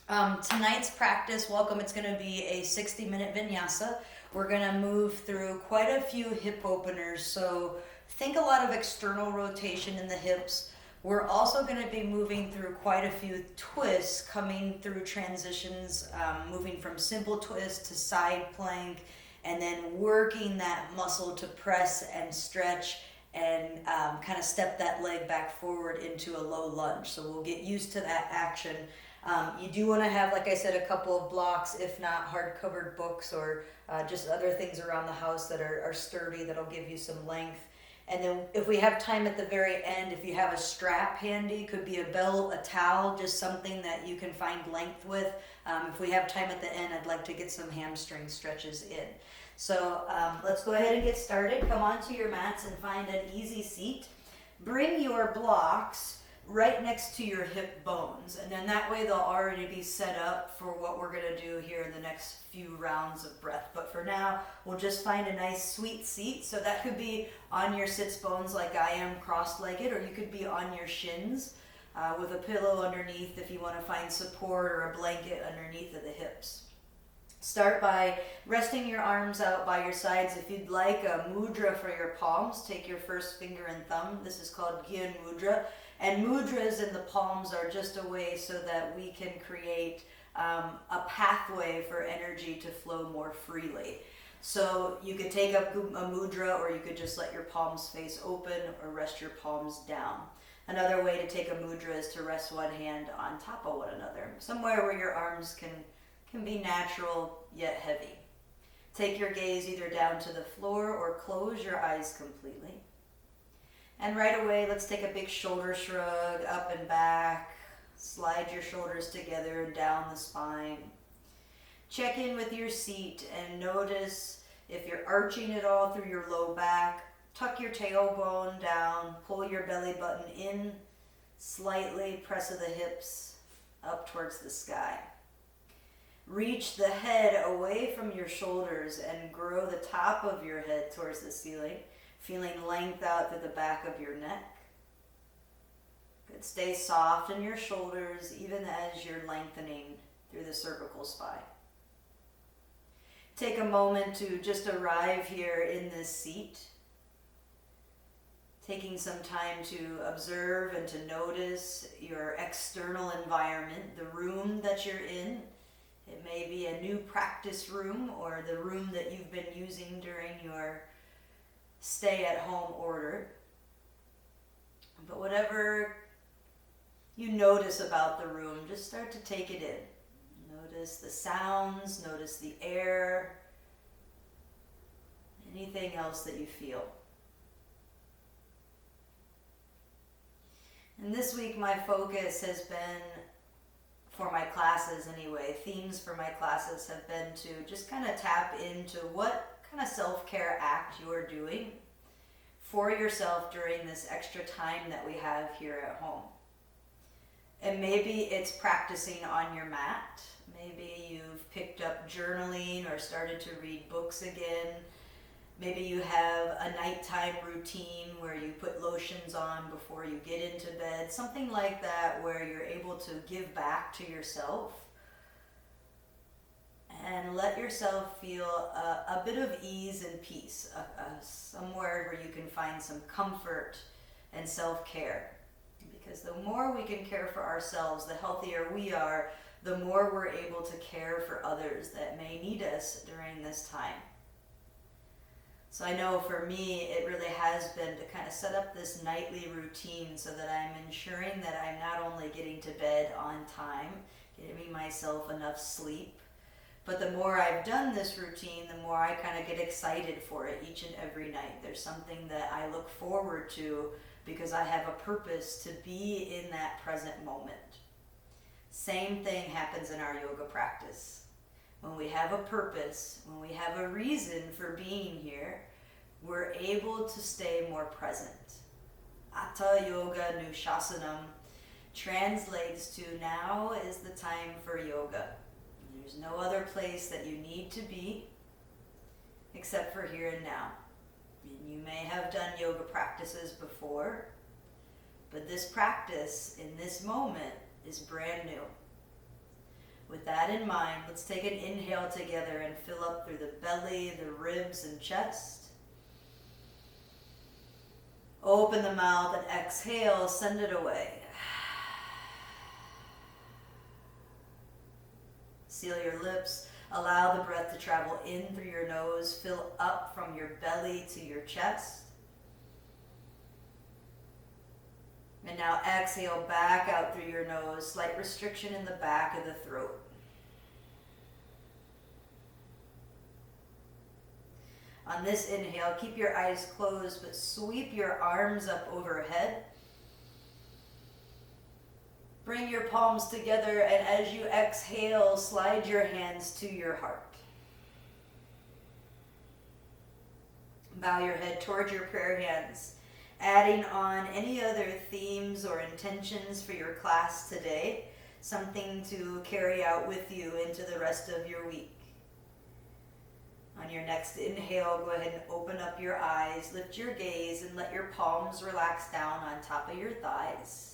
Tonight's practice, welcome, it's going to be a 60-minute vinyasa. We're going to move through quite a few hip openers, so think a lot of external rotation in the hips. We're also going to be moving through quite a few twists, coming through transitions, moving from simple twist to side plank, and then working that muscle to press and stretch and kind of step that leg back forward into a low lunge. So we'll get used to that action. You do want to have, like I said, a couple of blocks, if not hard-covered books or just other things around the house that are sturdy, that'll give you some length. And then if we have time at the very end, if you have a strap handy, could be a belt, a towel, just something that you can find length with. If we have time at the end, I'd like to get some hamstring stretches in. So let's go ahead and get started. Come onto your mats and find an easy seat. Bring your blocks right next to your hip bones, and then that way they'll already be set up for what we're going to do here in the next few rounds of breath. But for now, we'll just find a nice sweet seat. So that could be on your sits bones like I am, cross-legged, or you could be on your shins with a pillow underneath if you want to find support, or a blanket underneath of the hips. Start by resting your arms out by your sides. If you'd like a mudra for your palms, take your first finger and thumb. This is called Gyan Mudra. And mudras in the palms are just a way so that we can create a pathway for energy to flow more freely. So you could take up a mudra, or you could just let your palms face open or rest your palms down. Another way to take a mudra is to rest one hand on top of one another, somewhere where your arms can be natural yet heavy. Take your gaze either down to the floor or close your eyes completely. And right away, let's take a big shoulder shrug, up and back. Slide your shoulders together and down the spine. Check in with your seat and notice if you're arching at all through your low back. Tuck your tailbone down, pull your belly button in slightly, press of the hips up towards the sky. Reach the head away from your shoulders and grow the top of your head towards the ceiling, feeling length out through the back of your neck. Good. Stay soft in your shoulders even as you're lengthening through the cervical spine. Take a moment to just arrive here in this seat, taking some time to observe and to notice your external environment, the room that you're in. It may be a new practice room or the room that you've been using during your stay-at-home order. But whatever you notice about the room, just start to take it in. Notice the sounds, notice the air, anything else that you feel. And this week my focus has been, for my classes anyway, themes for my classes have been to just kind of tap into what kind of self-care act you're doing for yourself during this extra time that we have here at home. And maybe it's practicing on your mat. Maybe you've picked up journaling or started to read books again. Maybe you have a nighttime routine where you put lotions on before you get into bed. Something like that where you're able to give back to yourself and let yourself feel a bit of ease and peace, somewhere where you can find some comfort and self-care. Because the more we can care for ourselves, the healthier we are, the more we're able to care for others that may need us during this time. So I know for me, it really has been to kind of set up this nightly routine so that I'm ensuring that I'm not only getting to bed on time, giving myself enough sleep, but the more I've done this routine, the more I kind of get excited for it each and every night. There's something that I look forward to because I have a purpose to be in that present moment. Same thing happens in our yoga practice. When we have a purpose, when we have a reason for being here, we're able to stay more present. Atha Yoga Nushasanam translates to now is the time for yoga. There's no other place that you need to be except for here and now. And you may have done yoga practices before, but this practice in this moment is brand new. With that in mind, let's take an inhale together and fill up through the belly, the ribs, and chest. Open the mouth and exhale, send it away. Seal your lips. Allow the breath to travel in through your nose. Fill up from your belly to your chest. And now exhale back out through your nose. Slight restriction in the back of the throat. On this inhale, keep your eyes closed, but sweep your arms up overhead. Bring your palms together, and as you exhale, slide your hands to your heart. Bow your head towards your prayer hands, adding on any other themes or intentions for your class today, something to carry out with you into the rest of your week. On your next inhale, go ahead and open up your eyes, lift your gaze, and let your palms relax down on top of your thighs.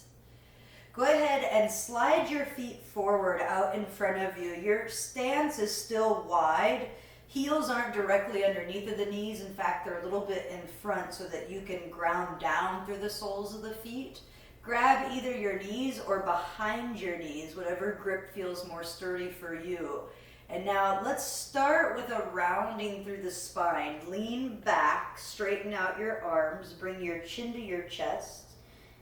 Go ahead and slide your feet forward out in front of you. Your stance is still wide. Heels aren't directly underneath of the knees. In fact, they're a little bit in front so that you can ground down through the soles of the feet. Grab either your knees or behind your knees, whatever grip feels more sturdy for you. And now let's start with a rounding through the spine. Lean back, straighten out your arms, bring your chin to your chest.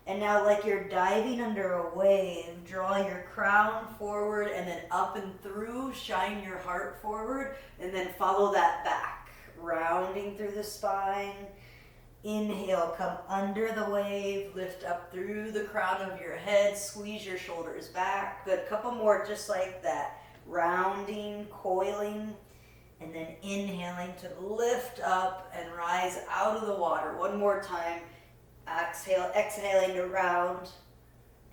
And now like you're diving under a wave, draw your crown forward and then up and through, shine your heart forward, and then follow that back. Rounding through the spine. Inhale, come under the wave, lift up through the crown of your head, squeeze your shoulders back. Good, couple more just like that. Rounding, coiling, and then inhaling to lift up and rise out of the water. One more time. Exhaling to round,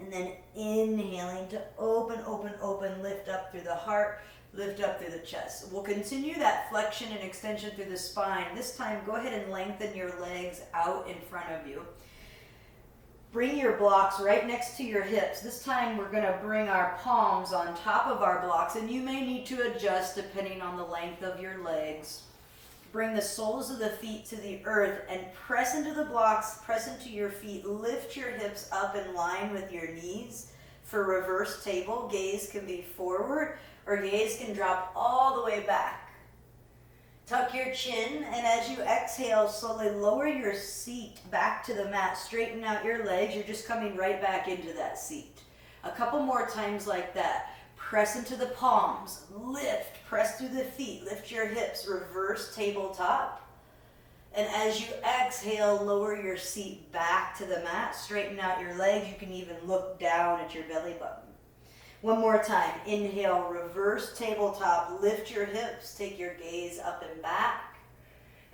and then inhaling to open, lift up through the heart, lift up through the chest. We'll continue that flexion and extension through the spine. This time, go ahead and lengthen your legs out in front of you. Bring your blocks right next to your hips. This time, we're going to bring our palms on top of our blocks, and you may need to adjust depending on the length of your legs. Bring the soles of the feet to the earth and press into the blocks, press into your feet. Lift your hips up in line with your knees for reverse table. Gaze can be forward or gaze can drop all the way back. Tuck your chin, and as you exhale, slowly lower your seat back to the mat. Straighten out your legs. You're just coming right back into that seat. A couple more times like that. Press into the palms, lift, press through the feet, lift your hips, reverse tabletop. And as you exhale, lower your seat back to the mat, straighten out your legs. You can even look down at your belly button. One more time, inhale, reverse tabletop, lift your hips, take your gaze up and back.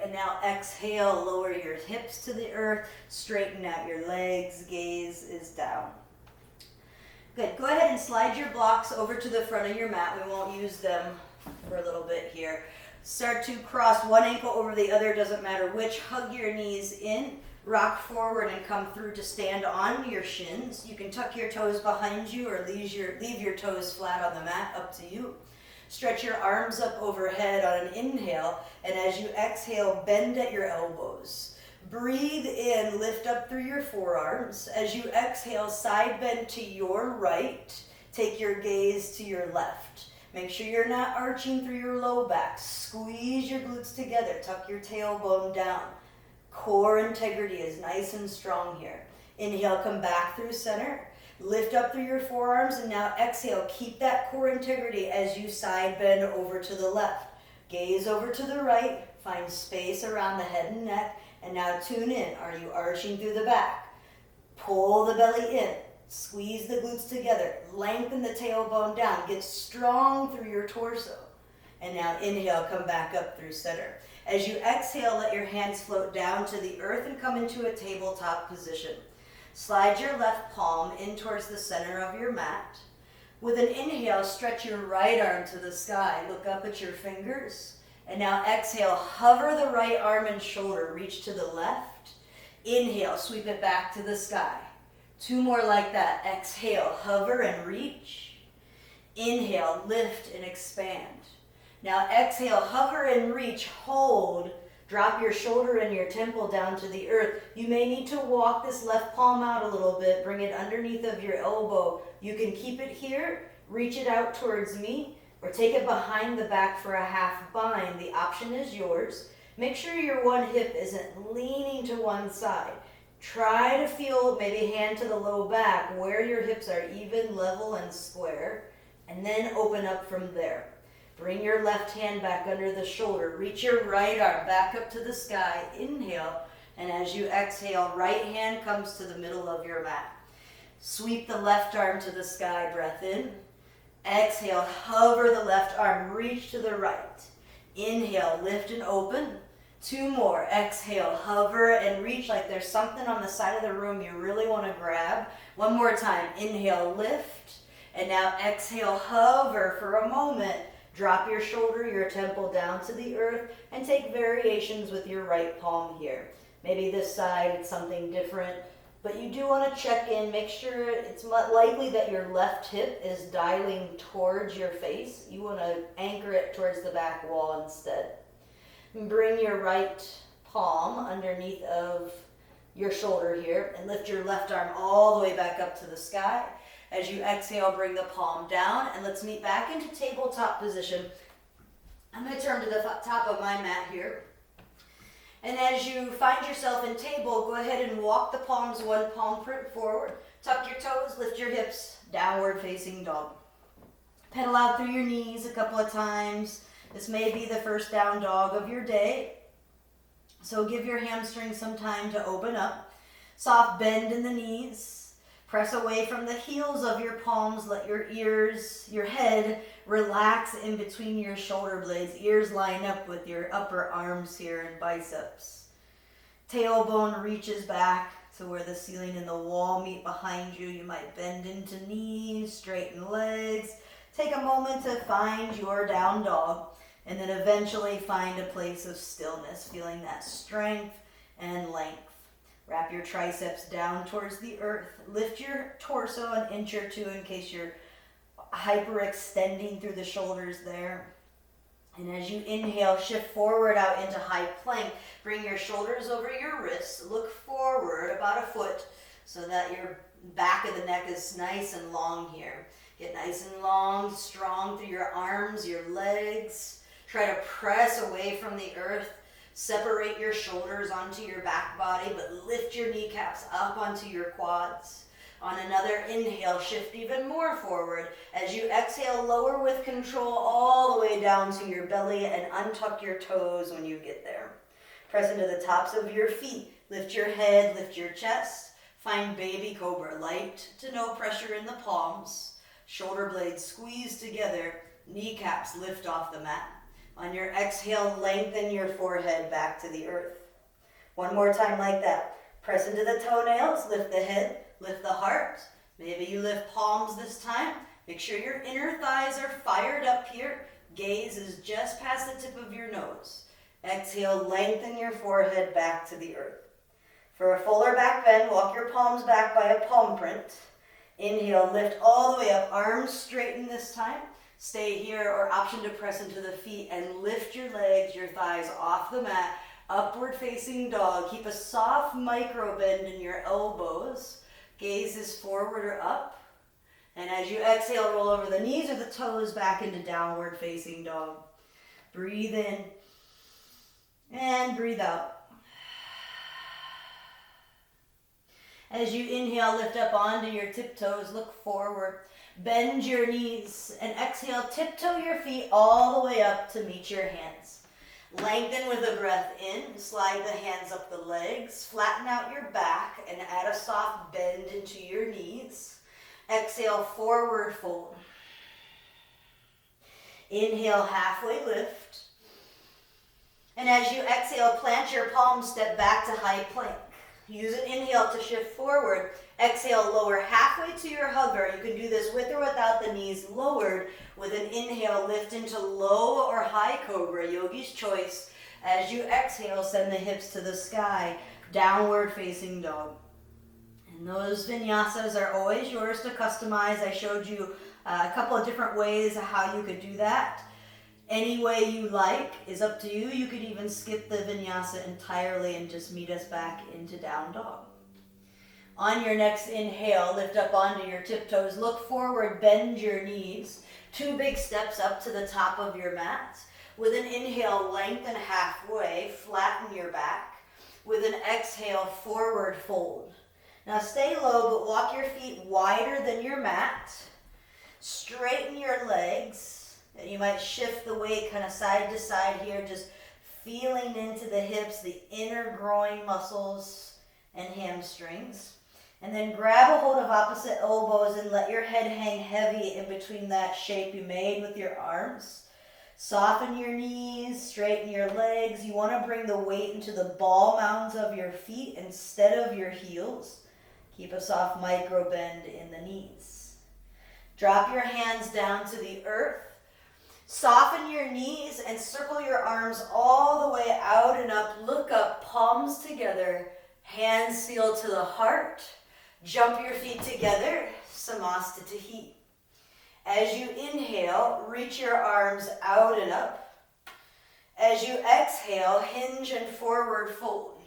And now exhale, lower your hips to the earth, straighten out your legs, gaze is down. Good. Go ahead and slide your blocks over to the front of your mat. We won't use them for a little bit here. Start to cross one ankle over the other, doesn't matter which. Hug your knees in, rock forward and come through to stand on your shins. You can tuck your toes behind you or leave your toes flat on the mat, up to you. Stretch your arms up overhead on an inhale, and as you exhale, bend at your elbows. Breathe in, lift up through your forearms. As you exhale, side bend to your right. Take your gaze to your left. Make sure you're not arching through your low back. Squeeze your glutes together. Tuck your tailbone down. Core integrity is nice and strong here. Inhale, come back through center. Lift up through your forearms, and now exhale. Keep that core integrity as you side bend over to the left. Gaze over to the right. Find space around the head and neck. And now tune in. Are you arching through the back? Pull the belly in. Squeeze the glutes together. Lengthen the tailbone down. Get strong through your torso. And now inhale, come back up through center. As you exhale, let your hands float down to the earth and come into a tabletop position. Slide your left palm in towards the center of your mat. With an inhale, stretch your right arm to the sky. Look up at your fingers. And now exhale, hover the right arm and shoulder, reach to the left. Inhale, sweep it back to the sky. Two more like that. Exhale, hover and reach. Inhale, lift and expand. Now exhale, hover and reach, hold. Drop your shoulder and your temple down to the earth. You may need to walk this left palm out a little bit. Bring it underneath of your elbow. You can keep it here, reach it out towards me, or take it behind the back for a half bind. The option is yours. Make sure your one hip isn't leaning to one side. Try to feel, maybe hand to the low back, where your hips are even, level, and square, and then open up from there. Bring your left hand back under the shoulder. Reach your right arm back up to the sky. Inhale, and as you exhale, right hand comes to the middle of your mat. Sweep the left arm to the sky, breath in. Exhale, hover the left arm, reach to the right. Inhale, lift and open. 2 more. Exhale, hover and reach like there's something on the side of the room you really want to grab. 1 more time. Inhale, lift. And now exhale, hover for a moment. Drop your shoulder, your temple down to the earth, and take variations with your right palm here. Maybe this side, it's something different. But you do want to check in, make sure it's likely that your left hip is dialing towards your face. You want to anchor it towards the back wall instead. And bring your right palm underneath of your shoulder here and lift your left arm all the way back up to the sky. As you exhale, bring the palm down and let's meet back into tabletop position. I'm going to turn to the top of my mat here. And as you find yourself in table, go ahead and walk the palms 1 palm print forward. Tuck your toes, lift your hips, downward facing dog. Pedal out through your knees a couple of times. This may be the first down dog of your day. So give your hamstrings some time to open up. Soft bend in the knees. Press away from the heels of your palms. Let your ears, your head relax in between your shoulder blades. Ears line up with your upper arms here and biceps. Tailbone reaches back to where the ceiling and the wall meet behind you. You might bend into knees, straighten legs. Take a moment to find your down dog and then eventually find a place of stillness, feeling that strength and length. Wrap your triceps down towards the earth. Lift your torso an inch or 2 in case you're hyperextending through the shoulders there. And as you inhale, shift forward out into high plank. Bring your shoulders over your wrists. Look forward about a foot so that your back of the neck is nice and long here. Get nice and long, strong through your arms, your legs. Try to press away from the earth. Separate your shoulders onto your back body, but lift your kneecaps up onto your quads. On another inhale, shift even more forward. As you exhale, lower with control all the way down to your belly and untuck your toes when you get there. Press into the tops of your feet. Lift your head, lift your chest. Find baby cobra, light to no pressure in the palms. Shoulder blades squeeze together. Kneecaps lift off the mat. On your exhale, lengthen your forehead back to the earth. 1 more time like that. Press into the toenails, lift the head, lift the heart. Maybe you lift palms this time. Make sure your inner thighs are fired up here. Gaze is just past the tip of your nose. Exhale, lengthen your forehead back to the earth. For a fuller back bend, walk your palms back by a palm print. Inhale, lift all the way up, arms straighten this time. Stay here or option to press into the feet and lift your legs, your thighs off the mat. Upward facing dog. Keep a soft micro bend in your elbows. Gaze is forward or up. And as you exhale, roll over the knees or the toes back into downward facing dog. Breathe in and breathe out. As you inhale, lift up onto your tiptoes, look forward. Bend your knees and exhale, tiptoe your feet all the way up to meet your hands. Lengthen with a breath in, slide the hands up the legs, flatten out your back and add a soft bend into your knees. Exhale, forward fold. Inhale, halfway lift. And as you exhale, plant your palms, step back to high plank. Use an inhale to shift forward. Exhale, lower halfway to your hover. You can do this with or without the knees lowered. With an inhale, lift into low or high cobra, yogi's choice. As you exhale, send the hips to the sky, downward facing dog. And those vinyasas are always yours to customize. I showed you A couple of different ways of how you could do that. Any way you like is up to you. You could even skip the vinyasa entirely and just meet us back into down dog. On your next inhale, lift up onto your tiptoes, look forward, bend your knees. 2 big steps up to the top of your mat. With an inhale, lengthen halfway, flatten your back. With an exhale, forward fold. Now stay low, but walk your feet wider than your mat. Straighten your legs. And you might shift the weight kind of side to side here, just feeling into the hips, the inner groin muscles and hamstrings. And then grab a hold of opposite elbows and let your head hang heavy in between that shape you made with your arms. Soften your knees, straighten your legs. You want to bring the weight into the ball mounds of your feet instead of your heels. Keep a soft micro bend in the knees. Drop your hands down to the earth. Soften your knees and circle your arms all the way out and up. Look up, palms together, hands sealed to the heart. Jump your feet together, Samastitihi. As you inhale, reach your arms out and up. As you exhale, hinge and forward fold.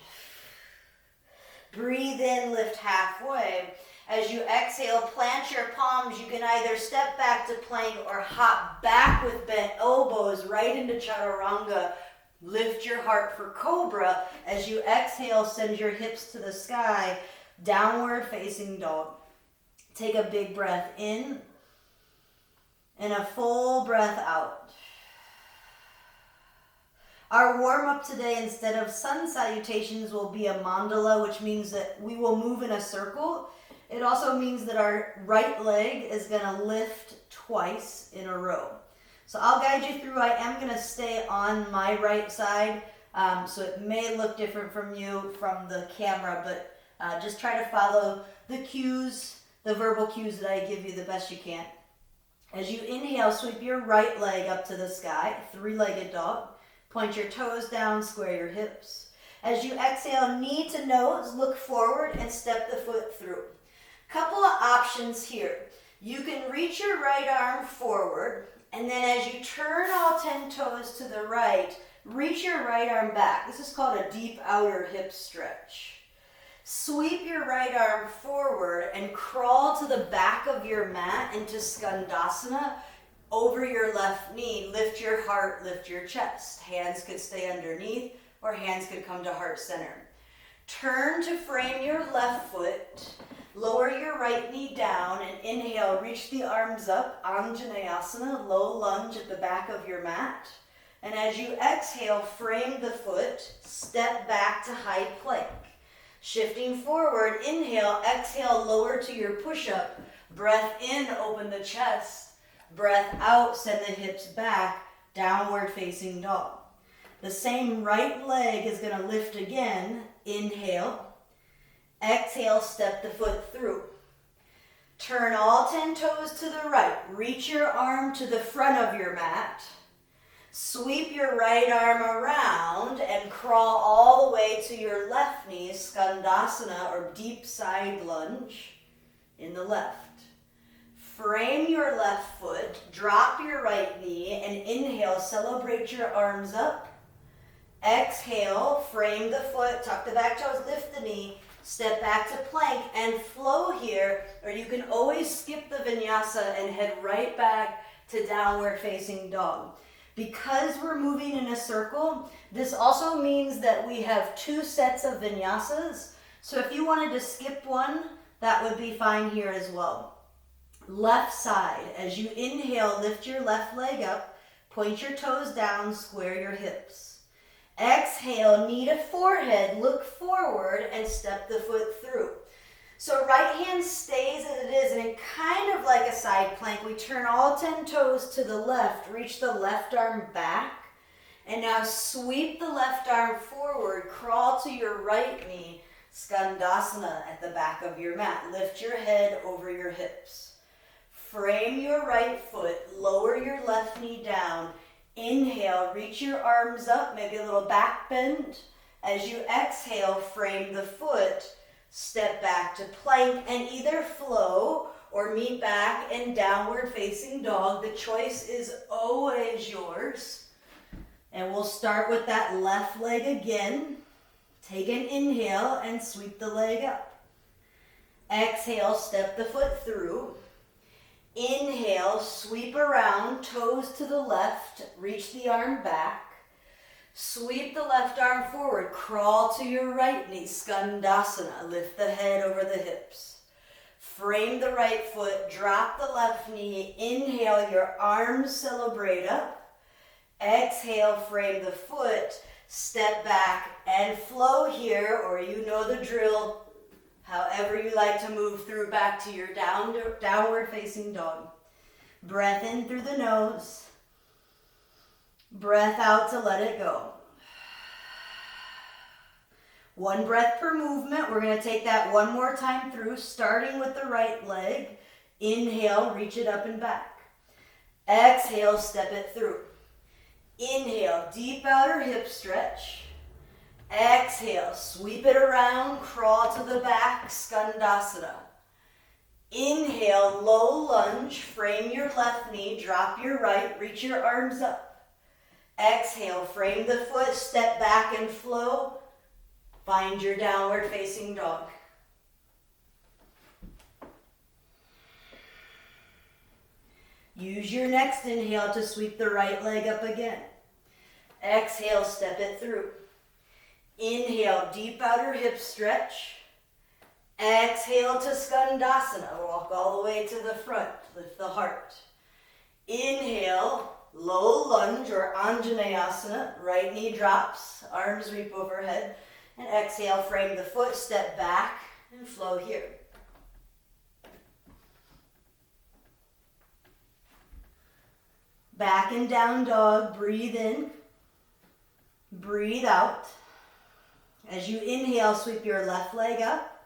Breathe in, lift halfway. As you exhale, plant your palms. You can either step back to plank or hop back with bent elbows right into chaturanga. Lift your heart for cobra. As you exhale, send your hips to the sky. Downward facing dog. Take a big breath in and a full breath out. Our warm-up today, instead of sun salutations, will be a mandala, which means that we will move in a circle. It also means that our right leg is going to lift twice in a row. So I'll guide you through. I am going to stay on my right side, so it may look different from you from the camera, but just try to follow the cues, the verbal cues that I give you the best you can. As you inhale, sweep your right leg up to the sky, 3-legged dog. Point your toes down, square your hips. As you exhale, knee to nose, look forward and step the foot through. Couple of options here. You can reach your right arm forward, and then as you turn all 10 toes to the right, reach your right arm back. This is called a deep outer hip stretch. Sweep your right arm forward and crawl to the back of your mat into Skandasana over your left knee. Lift your heart, lift your chest. Hands could stay underneath or hands could come to heart center. Turn to frame your left foot. Lower your right knee down and inhale, reach the arms up, Anjaneyasana, low lunge at the back of your mat. And as you exhale, frame the foot, step back to high plank. Shifting forward, inhale, exhale, lower to your push-up. Breath in, open the chest. Breath out, send the hips back, downward facing dog. The same right leg is going to lift again. Inhale. Exhale, step the foot through. Turn all 10 toes to the right. Reach your arm to the front of your mat. Sweep your right arm around and crawl all the way to your left knee, Skandasana or deep side lunge in the left. Frame your left foot, drop your right knee, and inhale, celebrate your arms up. Exhale, frame the foot, tuck the back toes, lift the knee, step back to plank and flow here, or you can always skip the vinyasa and head right back to downward facing dog. Because we're moving in a circle, this also means that we have 2 sets of vinyasas. So if you wanted to skip one, that would be fine here as well. Left side, as you inhale, lift your left leg up, point your toes down, square your hips. Exhale, knee to forehead, look forward and step the foot through. So right hand stays as it is, and it kind of like a side plank. We turn all 10 toes to the left, reach the left arm back, and now sweep the left arm forward, crawl to your right knee, Skandasana at the back of your mat. Lift your head over your hips. Frame your right foot, lower your left knee down. Inhale, reach your arms up, maybe a little back bend. As you exhale, frame the foot, step back to plank, and either flow or meet back in downward facing dog. The choice is always yours. And we'll start with that left leg again. Take an inhale and sweep the leg up. Exhale, step the foot through. Inhale, sweep around, toes to the left, reach the arm back. Sweep the left arm forward, crawl to your right knee, Skandasana. Lift the head over the hips. Frame the right foot, drop the left knee. Inhale, your arms celebrate up. Exhale, frame the foot, step back and flow here, or you know the drill. However you like to move through back to your downward facing dog. Breath in through the nose. Breath out to let it go. One breath per movement. We're going to take that one more time through, starting with the right leg. Inhale, reach it up and back. Exhale, step it through. Inhale, deep outer hip stretch. Exhale, sweep it around, crawl to the back, Skandasana. Inhale, low lunge, frame your left knee, drop your right, reach your arms up. Exhale, frame the foot, step back and flow. Find your downward facing dog. Use your next inhale to sweep the right leg up again. Exhale, step it through. Inhale, deep outer hip stretch. Exhale to Skandasana. Walk all the way to the front. Lift the heart. Inhale, low lunge or Anjaneyasana. Right knee drops, arms sweep overhead. And exhale, frame the foot, step back and flow here. Back and down dog. Breathe in. Breathe out. As you inhale, sweep your left leg up.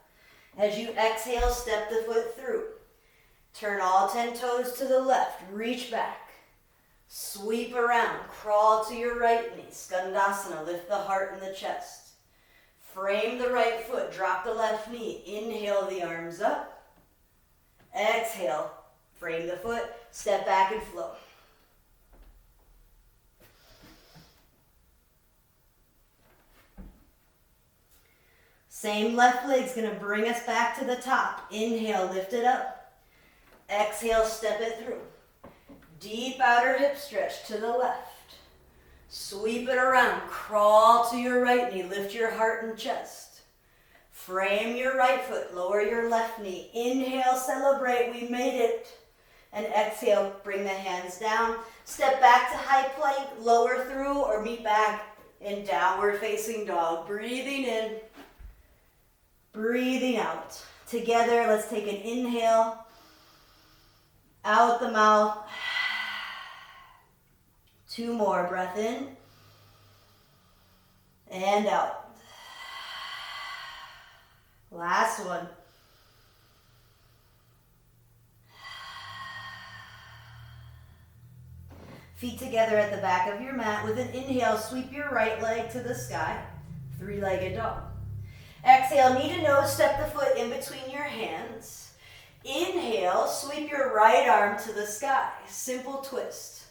As you exhale, step the foot through. Turn all 10 toes to the left. Reach back. Sweep around. Crawl to your right knee. Skandasana. Lift the heart and the chest. Frame the right foot. Drop the left knee. Inhale the arms up. Exhale. Frame the foot. Step back and flow. Same left leg's going to bring us back to the top. Inhale, lift it up. Exhale, step it through. Deep outer hip stretch to the left. Sweep it around. Crawl to your right knee. Lift your heart and chest. Frame your right foot. Lower your left knee. Inhale, celebrate. We made it. And exhale, bring the hands down. Step back to high plank. Lower through or meet back in downward facing dog. Breathing in. Breathing out. Together, let's take an inhale. Out the mouth. 2 more. Breath in. And out. Last one. Feet together at the back of your mat. With an inhale, sweep your right leg to the sky. 3-legged dog. Exhale, knee to nose, step the foot in between your hands. Inhale, sweep your right arm to the sky. Simple twist.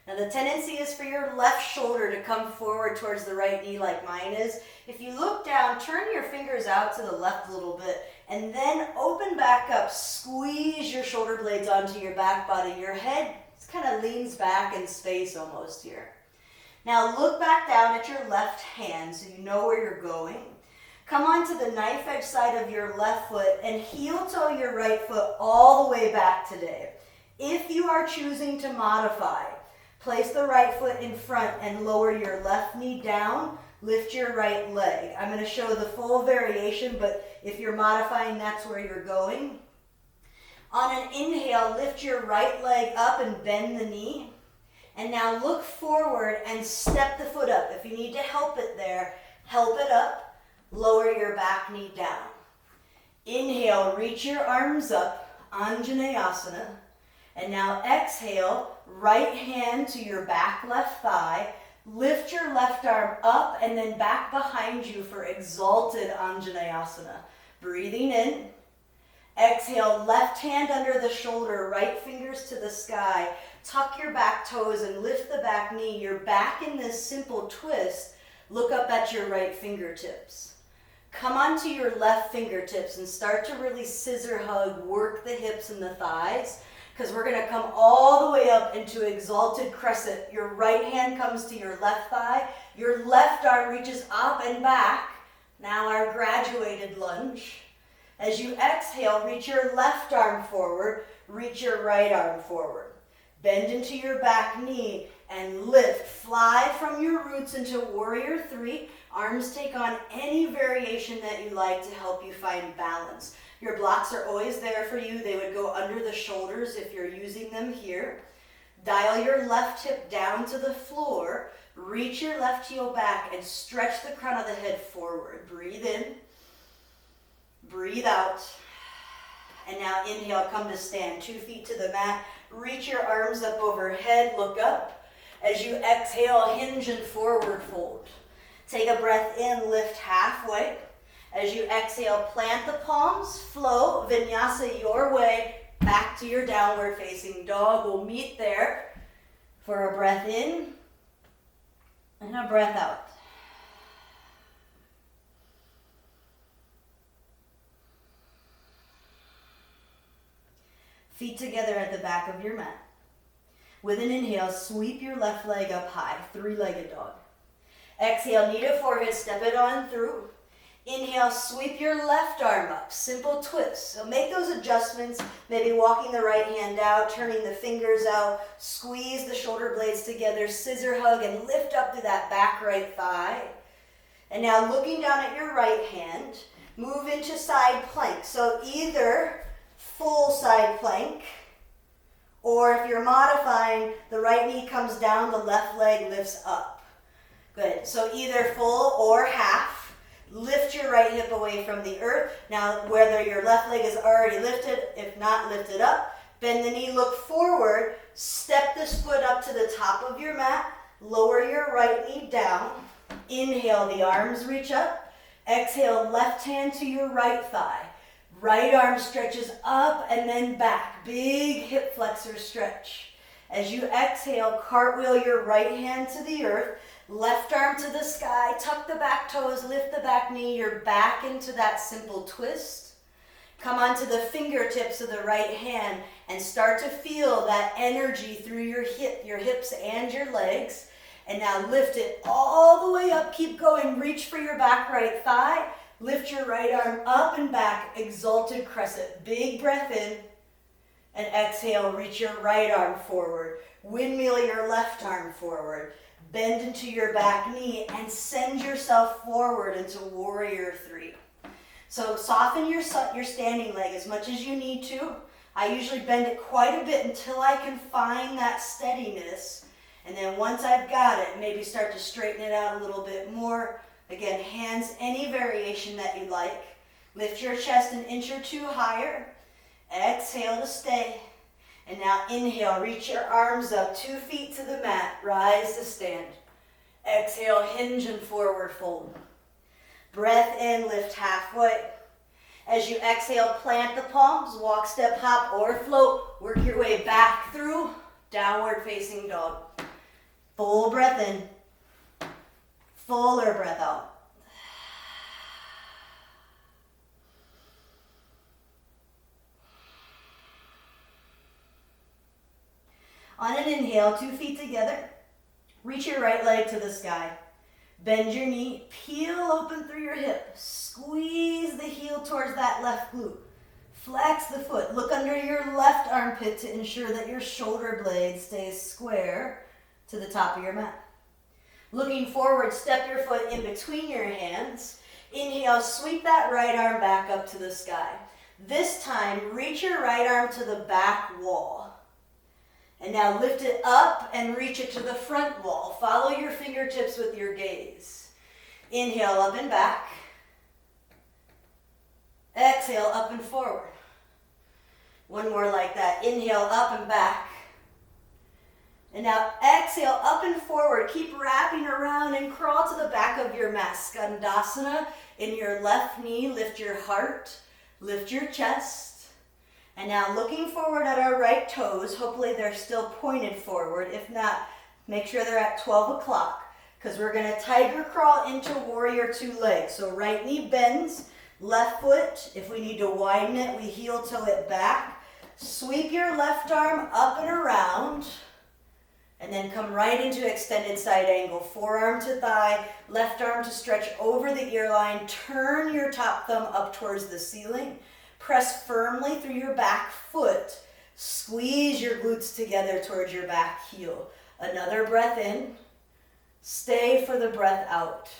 Now the tendency is for your left shoulder to come forward towards the right knee like mine is. If you look down, turn your fingers out to the left a little bit, and then open back up. Squeeze your shoulder blades onto your back body. Your head kind of leans back in space almost here. Now look back down at your left hand so you know where you're going. Come onto the knife edge side of your left foot and heel toe your right foot all the way back today. If you are choosing to modify, place the right foot in front and lower your left knee down. Lift your right leg. I'm going to show the full variation, but if you're modifying, that's where you're going. On an inhale, lift your right leg up and bend the knee. And now look forward and step the foot up. If you need to help it there, help it up. Lower your back knee down. Inhale, reach your arms up, Anjaneyasana. And now exhale, right hand to your back left thigh. Lift your left arm up and then back behind you for exalted Anjaneyasana. Breathing in. Exhale, left hand under the shoulder, right fingers to the sky. Tuck your back toes and lift the back knee. You're back in this simple twist. Look up at your right fingertips. Come onto your left fingertips and start to really scissor hug, work the hips and the thighs, because we're going to come all the way up into exalted crescent. Your right hand comes to your left thigh. Your left arm reaches up and back. Now our graduated lunge. As you exhale, reach your left arm forward, reach your right arm forward. Bend into your back knee and lift. Fly from your roots into warrior three. Arms take on any variation that you like to help you find balance. Your blocks are always there for you. They would go under the shoulders if you're using them here. Dial your left hip down to the floor. Reach your left heel back and stretch the crown of the head forward. Breathe in. Breathe out. And now inhale, come to stand. 2 feet to the mat. Reach your arms up overhead. Look up. As you exhale, hinge and forward fold. Take a breath in, lift halfway. As you exhale, plant the palms, flow, vinyasa your way, back to your downward facing dog. We'll meet there for a breath in and a breath out. Feet together at the back of your mat. With an inhale, sweep your left leg up high, three-legged dog. Exhale, knee to forehead, step it on through. Inhale, sweep your left arm up, simple twist. So make those adjustments, maybe walking the right hand out, turning the fingers out, squeeze the shoulder blades together, scissor hug, and lift up to that back right thigh. And now looking down at your right hand, move into side plank. So either full side plank, or if you're modifying, the right knee comes down, the left leg lifts up. Good. So either full or half. Lift your right hip away from the earth. Now, whether your left leg is already lifted, if not, lift it up. Bend the knee, look forward. Step this foot up to the top of your mat. Lower your right knee down. Inhale, the arms reach up. Exhale, left hand to your right thigh. Right arm stretches up and then back. Big hip flexor stretch. As you exhale, cartwheel your right hand to the earth. Left arm to the sky, tuck the back toes, lift the back knee. You're back into that simple twist. Come onto the fingertips of the right hand and start to feel that energy through your hips and your legs. And now lift it all the way up. Keep going. Reach for your back right thigh. Lift your right arm up and back. Exalted crescent. Big breath in. And exhale, reach your right arm forward. Windmill your left arm forward. Bend into your back knee and send yourself forward into warrior three. So soften your standing leg as much as you need to. I usually bend it quite a bit until I can find that steadiness. And then once I've got it, maybe start to straighten it out a little bit more. Again, hands, any variation that you like. Lift your chest an inch or two higher. Exhale to stay. And now inhale, reach your arms up, 2 feet to the mat, rise to stand. Exhale, hinge and forward fold. Breath in, lift halfway. As you exhale, plant the palms, walk, step, hop, or float. Work your way back through downward facing dog. Full breath in, fuller breath out. On an inhale, 2 feet together, reach your right leg to the sky. Bend your knee, peel open through your hip. Squeeze the heel towards that left glute. Flex the foot. Look under your left armpit to ensure that your shoulder blade stays square to the top of your mat. Looking forward, step your foot in between your hands. Inhale, sweep that right arm back up to the sky. This time, reach your right arm to the back wall. And now lift it up and reach it to the front wall. Follow your fingertips with your gaze. Inhale, up and back. Exhale, up and forward. One more like that. Inhale, up and back. And now exhale, up and forward. Keep wrapping around and crawl to the back of your mat. Skandasana in your left knee. Lift your heart. Lift your chest. And now looking forward at our right toes, hopefully they're still pointed forward. If not, make sure they're at 12 o'clock because we're going to tiger crawl into warrior two legs. So right knee bends, left foot, if we need to widen it, we heel toe it back. Sweep your left arm up and around. And then come right into extended side angle. Forearm to thigh, left arm to stretch over the ear line. Turn your top thumb up towards the ceiling. Press firmly through your back foot. Squeeze your glutes together towards your back heel. Another breath in. Stay for the breath out.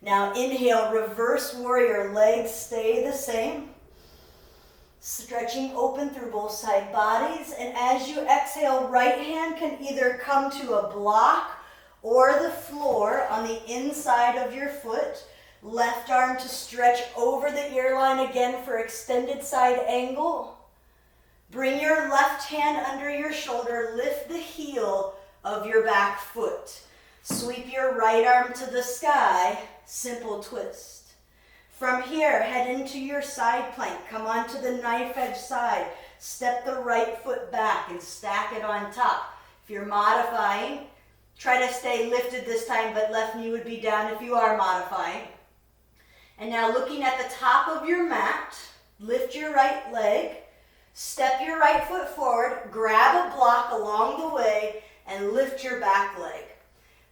Now inhale, reverse warrior. Legs stay the same. Stretching open through both side bodies. And as you exhale, right hand can either come to a block or the floor on the inside of your foot. Left arm to stretch over the ear line again for extended side angle. Bring your left hand under your shoulder. Lift the heel of your back foot. Sweep your right arm to the sky. Simple twist. From here, head into your side plank. Come onto the knife edge side. Step the right foot back and stack it on top. If you're modifying, try to stay lifted this time, but left knee would be down if you are modifying. And now looking at the top of your mat, lift your right leg, step your right foot forward, grab a block along the way, and lift your back leg.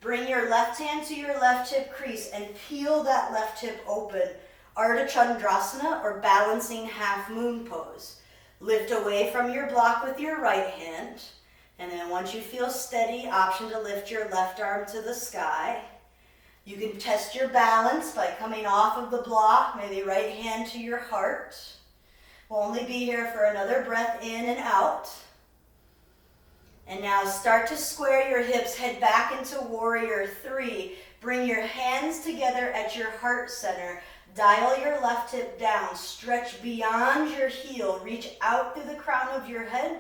Bring your left hand to your left hip crease and peel that left hip open. Ardha Chandrasana, or balancing half moon pose. Lift away from your block with your right hand. And then once you feel steady, option to lift your left arm to the sky. You can test your balance by coming off of the block, maybe right hand to your heart. We'll only be here for another breath in and out. And now start to square your hips, head back into warrior three. Bring your hands together at your heart center. Dial your left hip down, stretch beyond your heel, reach out through the crown of your head,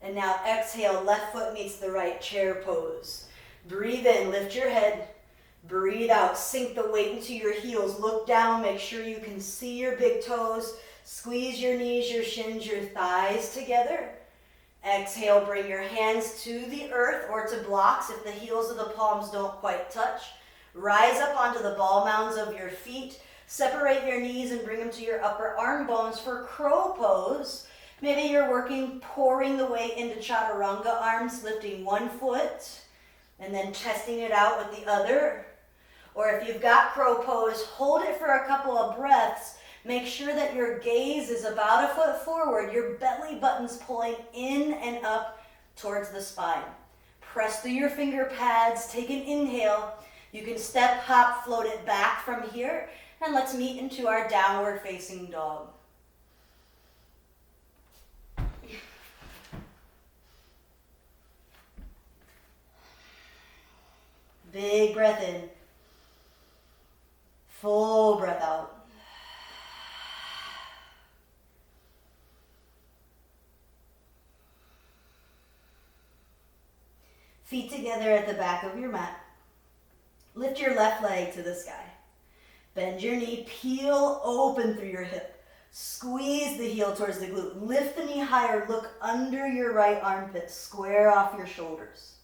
and now exhale, left foot meets the right chair pose. Breathe in, lift your head, breathe out, sink the weight into your heels, look down, make sure you can see your big toes, squeeze your knees, your shins, your thighs together. Exhale, bring your hands to the earth or to blocks if the heels of the palms don't quite touch. Rise up onto the ball mounds of your feet. Separate your knees and bring them to your upper arm bones for crow pose. Maybe you're working, pouring the weight into chaturanga arms, lifting one foot and then testing it out with the other. Or if you've got crow pose, hold it for a couple of breaths. Make sure that your gaze is about a foot forward, your belly button's pulling in and up towards the spine. Press through your finger pads, take an inhale. You can step, hop, float it back from here. And let's meet into our downward facing dog. Big breath in. Full breath out. Feet together at the back of your mat. Lift your left leg to the sky. Bend your knee, peel open through your hip. Squeeze the heel towards the glute. Lift the knee higher, look under your right armpit. Square off your shoulders.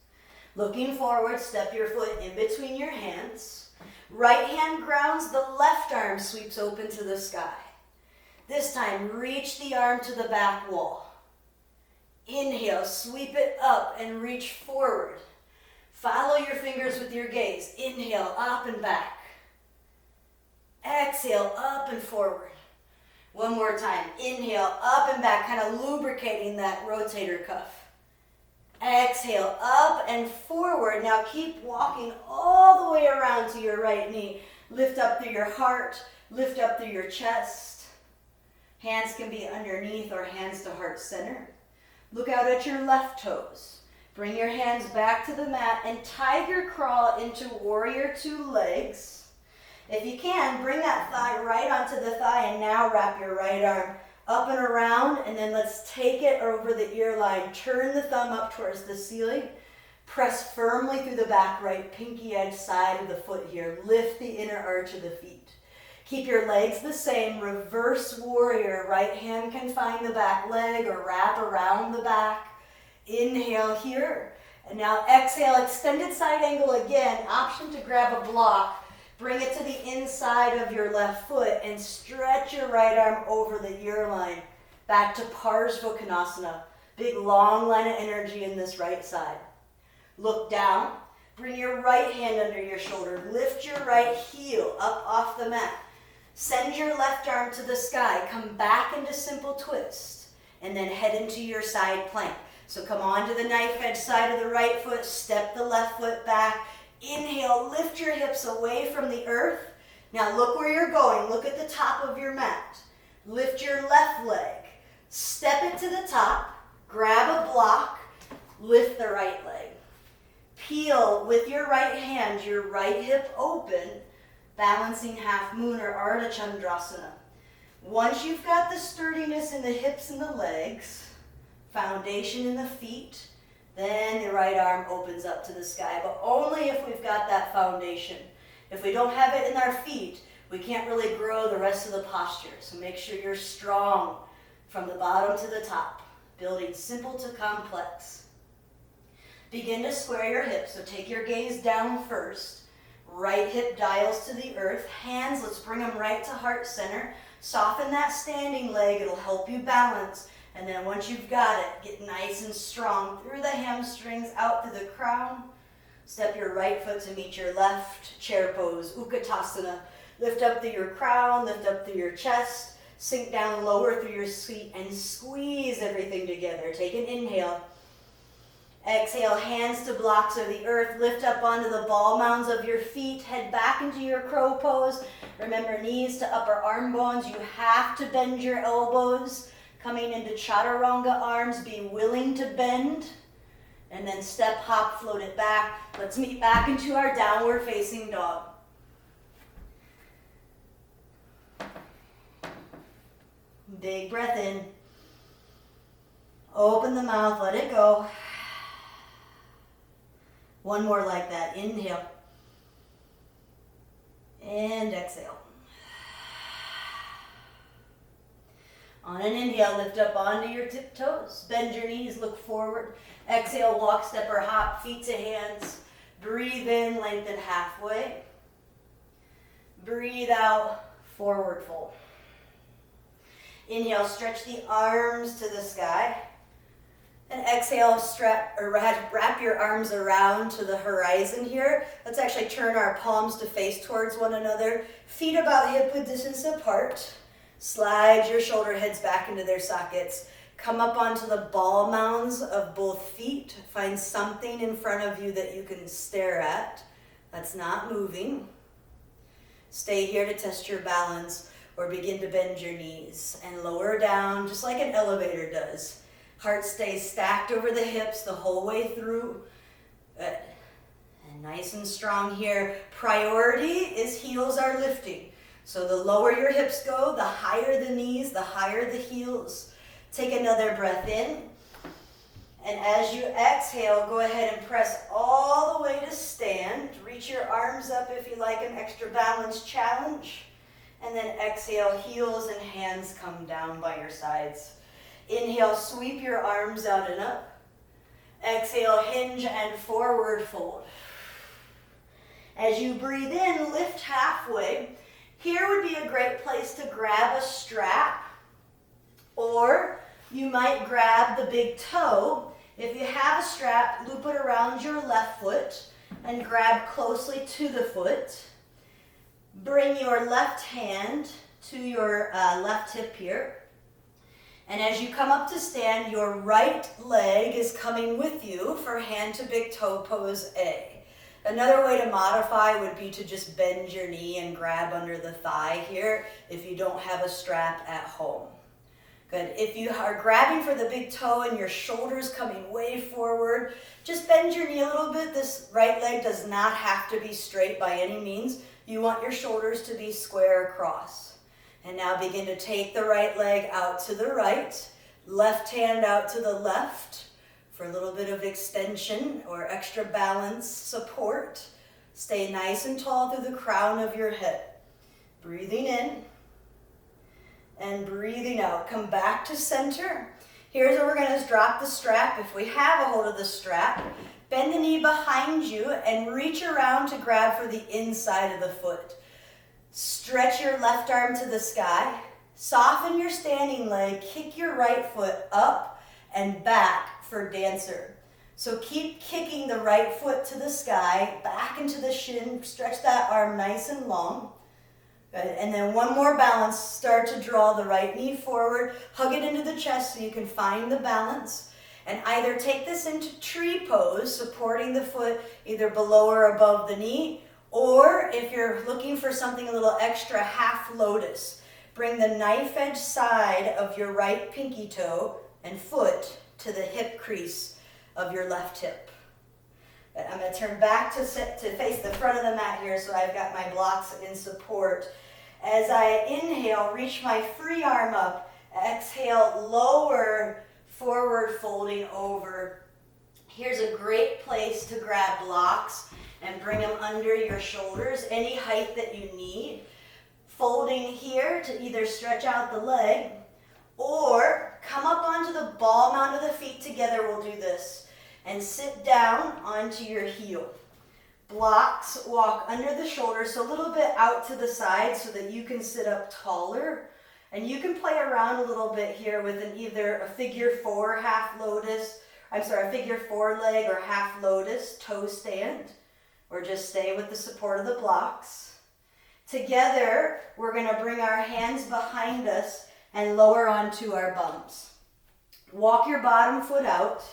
Looking forward, step your foot in between your hands. Right hand grounds, the left arm sweeps open to the sky. This time, reach the arm to the back wall. Inhale, sweep it up and reach forward. Follow your fingers with your gaze. Inhale, up and back. Exhale, up and forward. One more time. Inhale, up and back, kind of lubricating that rotator cuff. Exhale, up and forward. Now keep walking all the way around to your right knee. Lift up through your heart, lift up through your chest. Hands can be underneath or hands to heart center. Look out at your left toes. Bring your hands back to the mat and tiger crawl into warrior two legs. If you can, bring that thigh right onto the thigh and now wrap your right arm up and around, and then let's take it over the ear line. Turn the thumb up towards the ceiling. Press firmly through the back right pinky edge side of the foot here. Lift the inner arch of the feet. Keep your legs the same, reverse warrior. Right hand can find the back leg or wrap around the back. Inhale here. And now exhale, extended side angle again. Option to grab a block. Bring it to the inside of your left foot and stretch your right arm over the ear line. Back to Bhujapidasana. Big long line of energy in this right side. Look down. Bring your right hand under your shoulder. Lift your right heel up off the mat. Send your left arm to the sky. Come back into simple twist. And then head into your side plank. So come on to the knife edge side of the right foot, step the left foot back. Inhale, lift your hips away from the earth. Now look where you're going. Look at the top of your mat. Lift your left leg. Step it to the top. Grab a block. Lift the right leg. Peel with your right hand, your right hip open, balancing half moon or Ardha Chandrasana. Once you've got the sturdiness in the hips and the legs, foundation in the feet, then the right arm opens up to the sky, but only if we've got that foundation. If we don't have it in our feet, we can't really grow the rest of the posture. So make sure you're strong from the bottom to the top, building simple to complex. Begin to square your hips, so take your gaze down first. Right hip dials to the earth. Hands, let's bring them right to heart center. Soften that standing leg, it'll help you balance. And then once you've got it, get nice and strong through the hamstrings, out through the crown. Step your right foot to meet your left, chair pose, Utkatasana. Lift up through your crown, lift up through your chest, sink down lower through your feet, and squeeze everything together. Take an inhale. Exhale, hands to blocks of the earth. Lift up onto the ball mounds of your feet. Head back into your crow pose. Remember, knees to upper arm bones. You have to bend your elbows. Coming into chaturanga arms, be willing to bend. And then step, hop, float it back. Let's meet back into our downward facing dog. Big breath in. Open the mouth, let it go. One more like that. Inhale. And exhale. On an inhale, lift up onto your tiptoes. Bend your knees, look forward. Exhale, walk, step, or hop, feet to hands. Breathe in, lengthen halfway. Breathe out, forward fold. Inhale, stretch the arms to the sky. And exhale, wrap your arms around to the horizon here. Let's actually turn our palms to face towards one another. Feet about hip-width distance apart. Slide your shoulder heads back into their sockets. Come up onto the ball mounds of both feet. Find something in front of you that you can stare at that's not moving. Stay here to test your balance or begin to bend your knees and lower down just like an elevator does. Heart stays stacked over the hips the whole way through. Good. And nice and strong here. Priority is heels are lifting. So the lower your hips go, the higher the knees, the higher the heels. Take another breath in. And as you exhale, go ahead and press all the way to stand. Reach your arms up if you like an extra balance challenge. And then exhale, heels and hands come down by your sides. Inhale, sweep your arms out and up. Exhale, hinge and forward fold. As you breathe in, lift halfway. Here would be a great place to grab a strap, or you might grab the big toe. If you have a strap, loop it around your left foot and grab closely to the foot. Bring your left hand to your left hip here. And as you come up to stand, your right leg is coming with you for hand to big toe pose A. Another way to modify would be to just bend your knee and grab under the thigh here if you don't have a strap at home. Good. If you are grabbing for the big toe and your shoulders coming way forward, just bend your knee a little bit. This right leg does not have to be straight by any means. You want your shoulders to be square across. And now begin to take the right leg out to the right, left hand out to the left for a little bit of extension or extra balance support. Stay nice and tall through the crown of your head. Breathing in and breathing out. Come back to center. Here's what we're going to do, is drop the strap. If we have a hold of the strap, bend the knee behind you and reach around to grab for the inside of the foot. Stretch your left arm to the sky. Soften your standing leg. Kick your right foot up and back for dancer. So keep kicking the right foot to the sky, back into the shin. Stretch that arm nice and long. Good. And then one more balance. Start to draw the right knee forward. Hug it into the chest so you can find the balance. And either take this into tree pose, supporting the foot either below or above the knee, or if you're looking for something a little extra, half lotus. Bring the knife edge side of your right pinky toe and foot to the hip crease of your left hip. I'm going to turn back to face the front of the mat here so I've got my blocks in support. As I inhale, reach my free arm up. Exhale, lower, forward folding over. Here's a great place to grab blocks and bring them under your shoulders, any height that you need. Folding here to either stretch out the leg or come up onto the ball mount of the feet together. We'll do this. And sit down onto your heel. Blocks, walk under the shoulders, so a little bit out to the side so that you can sit up taller. And you can play around a little bit here with either a figure four figure four leg or half lotus toe stand, or just stay with the support of the blocks. Together, we're going to bring our hands behind us and lower onto our bums. Walk your bottom foot out.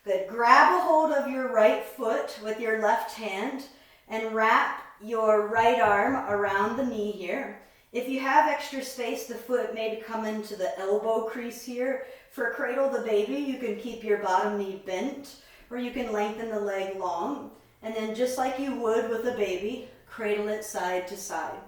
Good. Grab a hold of your right foot with your left hand and wrap your right arm around the knee here. If you have extra space, the foot may come into the elbow crease here. For cradle the baby, you can keep your bottom knee bent, or you can lengthen the leg long. And then just like you would with a baby, cradle it side to side.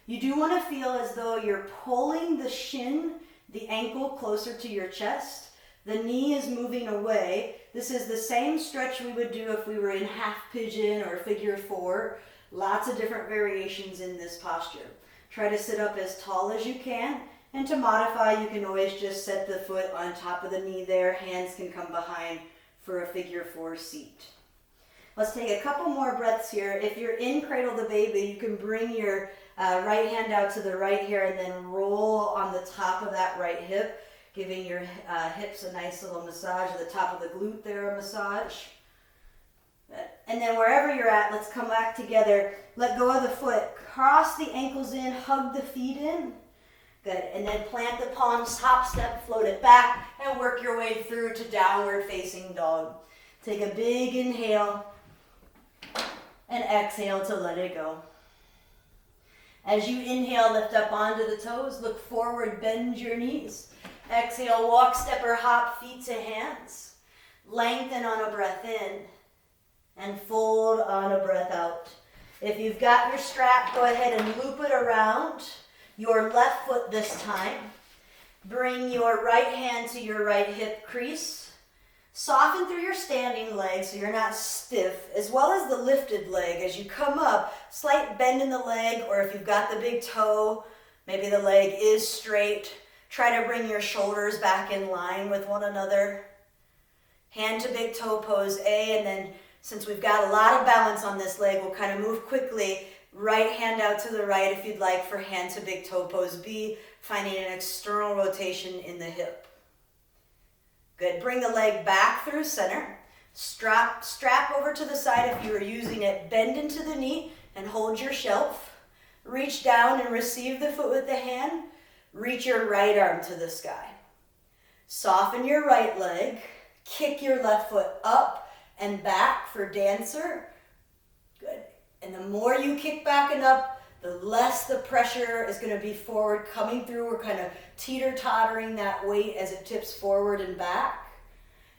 You do want to feel as though you're pulling the shin, the ankle closer to your chest. The knee is moving away. This is the same stretch we would do if we were in half pigeon or figure four. Lots of different variations in this posture. Try to sit up as tall as you can. And to modify, you can always just set the foot on top of the knee there. Hands can come behind for a figure four seat. Let's take a couple more breaths here. If you're in cradle the baby, you can bring your right hand out to the right here and then roll on the top of that right hip, giving your hips a nice little massage. At the top of the glute there, a massage. And then wherever you're at, let's come back together. Let go of the foot. Cross the ankles in, hug the feet in. Good. And then plant the palms, hop step, float it back, and work your way through to downward facing dog. Take a big inhale and exhale to let it go. As you inhale, lift up onto the toes, look forward, bend your knees. Exhale, walk, step, or hop, feet to hands. Lengthen on a breath in and fold on a breath out. If you've got your strap, go ahead and loop it around your left foot this time. Bring your right hand to your right hip crease. Soften through your standing leg so you're not stiff, as well as the lifted leg. As you come up, slight bend in the leg, or if you've got the big toe, maybe the leg is straight. Try to bring your shoulders back in line with one another. Hand to big toe pose A, and then since we've got a lot of balance on this leg, we'll kind of move quickly. Right hand out to the right if you'd like for hand to big toe pose B, finding an external rotation in the hip. Good. Bring the leg back through center. Strap over to the side if you are using it. Bend into the knee and hold your shelf. Reach down and receive the foot with the hand. Reach your right arm to the sky. Soften your right leg. Kick your left foot up and back for dancer. Good. And the more you kick back and up, the less the pressure is going to be forward coming through. We're kind of teeter-tottering that weight as it tips forward and back.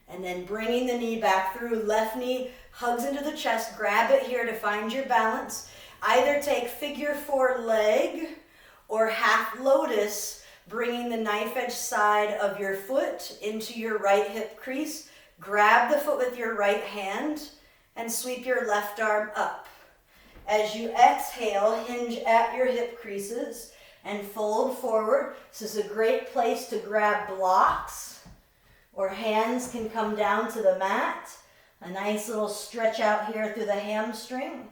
And then bringing the knee back through. Left knee hugs into the chest. Grab it here to find your balance. Either take figure four leg or half lotus, bringing the knife edge side of your foot into your right hip crease. Grab the foot with your right hand and sweep your left arm up. As you exhale, hinge at your hip creases and fold forward. This is a great place to grab blocks, or hands can come down to the mat. A nice little stretch out here through the hamstring.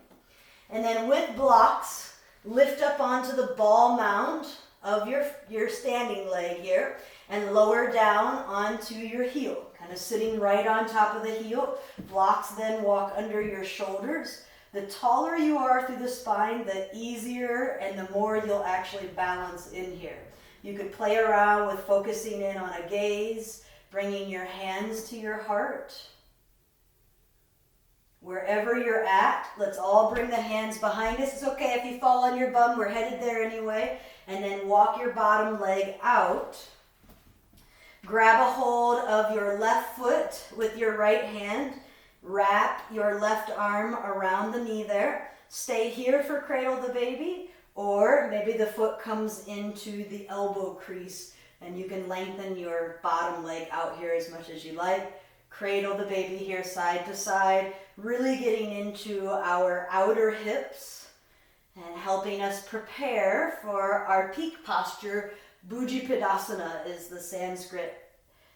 And then with blocks, lift up onto the ball mound of your standing leg here and lower down onto your heel, kind of sitting right on top of the heel. Blocks then walk under your shoulders. The taller you are through the spine, the easier and the more you'll actually balance in here. You could play around with focusing in on a gaze, bringing your hands to your heart. Wherever you're at, let's all bring the hands behind us. It's okay if you fall on your bum, we're headed there anyway. And then walk your bottom leg out. Grab a hold of your left foot with your right hand. Wrap your left arm around the knee there. Stay here for cradle the baby, or maybe the foot comes into the elbow crease and you can lengthen your bottom leg out here as much as you like. Cradle the baby here side to side, really getting into our outer hips and helping us prepare for our peak posture. Bhujapidasana is the Sanskrit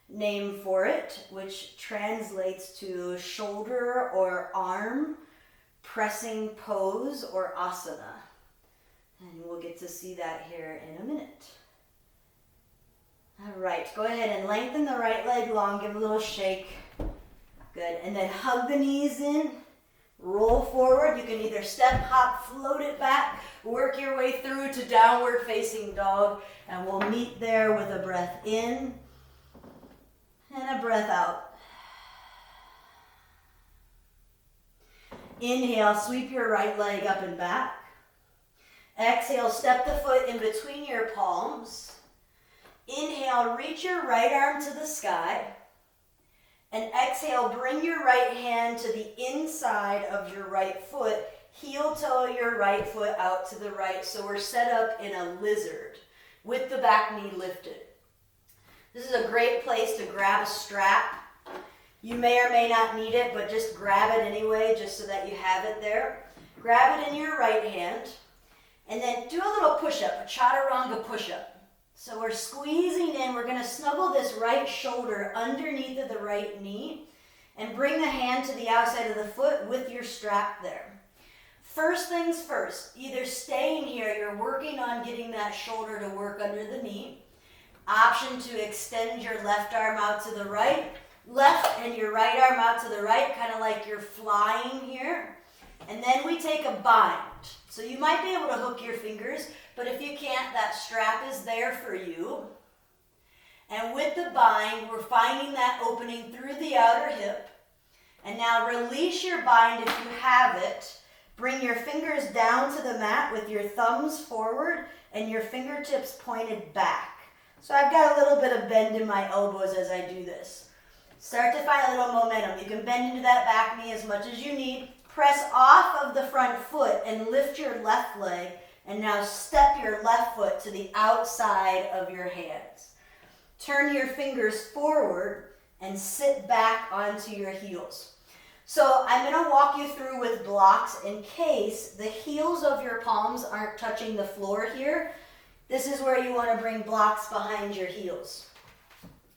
name for it, which translates to shoulder or arm pressing pose or asana. And we'll get to see that here in a minute. All right, go ahead and lengthen the right leg long, give a little shake. Good, and then hug the knees in, roll forward. You can either step, hop, float it back, work your way through to downward facing dog, and we'll meet there with a breath in and a breath out. Inhale, sweep your right leg up and back. Exhale, step the foot in between your palms. Inhale, reach your right arm to the sky. And exhale, bring your right hand to the inside of your right foot. Heel toe your right foot out to the right. So we're set up in a lizard with the back knee lifted. This is a great place to grab a strap. You may or may not need it, but just grab it anyway, just so that you have it there. Grab it in your right hand, and then do a little push-up, a chaturanga push-up. So we're squeezing in, we're going to snuggle this right shoulder underneath of the right knee, and bring the hand to the outside of the foot with your strap there. First things first, either staying here, you're working on getting that shoulder to work under the knee. Option to extend your left arm out to the right, left and your right arm out to the right, kind of like you're flying here. And then we take a bind. So you might be able to hook your fingers, but if you can't, that strap is there for you. And with the bind, we're finding that opening through the outer hip. And now release your bind if you have it. Bring your fingers down to the mat with your thumbs forward and your fingertips pointed back. So I've got a little bit of bend in my elbows as I do this. Start to find a little momentum. You can bend into that back knee as much as you need. Press off of the front foot and lift your left leg. And now step your left foot to the outside of your hands. Turn your fingers forward and sit back onto your heels. So I'm going to walk you through with blocks in case the heels of your palms aren't touching the floor here. This is where you want to bring blocks behind your heels.